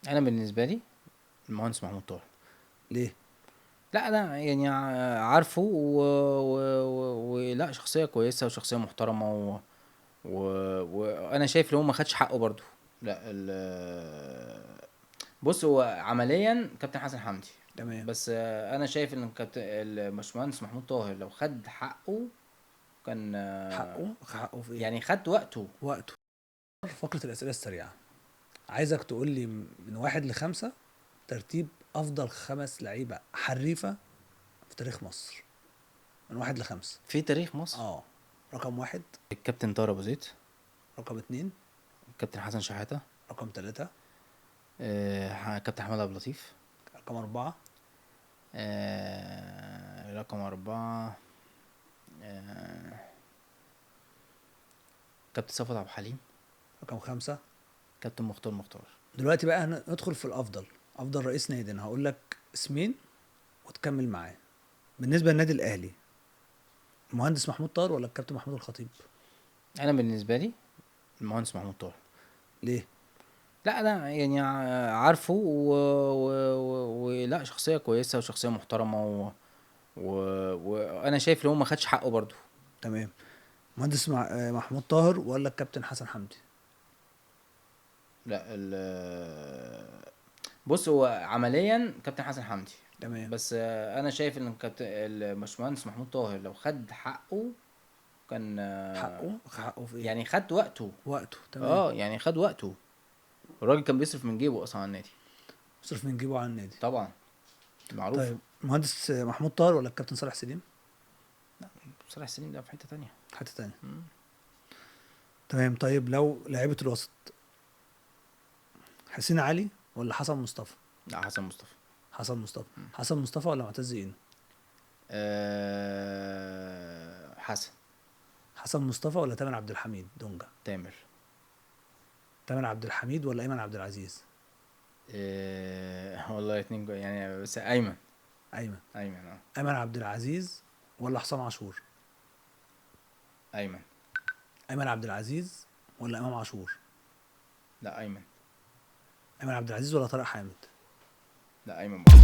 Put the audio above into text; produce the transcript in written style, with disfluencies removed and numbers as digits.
انا بالنسبه لي المهندس محمود طاهر. ليه؟ لا انا يعني عارفه ولا شخصيه كويسه وشخصيه محترمه وانا شايف ان هو ما خدش حقه برضو. لا بص هو عمليا كابتن حسن حمدي. تمام. بس انا شايف ان كابتن الباشمهندس محمود طاهر لو خد حقه كان حقه في ايه؟ يعني خد وقته. وقته. فقرة الأسئلة السريعة، عايزك تقول لي من 1 ل5 ترتيب أفضل 5 لعيبة حريفة في تاريخ مصر، من 1 ل5. في تاريخ مصر اه، رقم 1، الكابتن طاهر ابو زيد، رقم 2، الكابتن حسن شحاته، رقم 3، كابتن حماد عبد اللطيف، رقم 4، رقم 4، آه، كابتن صفوت عبد الحليم، رقم 5. كابتن مختار. دلوقتي بقى ندخل في الأفضل، أفضل رئيس نادي. أنا هقول لك اسمين وتكمل معاه. بالنسبة للنادي الأهلي، المهندس محمود طاهر ولا الكابتن محمود الخطيب؟ انا بالنسبه لي المهندس محمود طاهر. ليه؟ لا انا يعني عارفه ولا شخصيه كويسه وشخصيه محترمه وانا شايف ان هو ما خدش حقه برضو. تمام. مهندس محمود طاهر ولا الكابتن حسن حمدي؟ لا بص هو عمليا كابتن حسن حمدي. تمام. بس انا شايف ان كابتن الباشمهندس محمود طاهر لو خد حقه كان حقه في ايه؟ يعني خد وقته. وقته. تمام. يعني خد وقته. الراجل كان بيصرف من جيبه اصلا على النادي. صرف من جيبه على النادي. طبعا معروف. طيب، مهندس محمود طاهر ولا الكابتن صالح سليم؟ صلاح السليم ده في حته تانية. حته تانية. تمام. طيب، لو لعيبه الوسط، حسين علي ولا حسن مصطفى؟ لا حسن مصطفى. حسن مصطفى. حسن مصطفى ولا معتز اينو؟ حسن. حسن مصطفى ولا تامر عبد الحميد دونجا؟ تامر. تامر عبد الحميد ولا ايمن عبد العزيز؟ والله اتنين يعني بس ايمن. ايمن. ايمن ايمن عبد العزيز ولا حسام عاشور؟ ايمن. ايمن عبد العزيز ولا امام عاشور؟ لا ايمن. ايمن عبد العزيز ولا طارق حامد؟ لا ايمن برضه.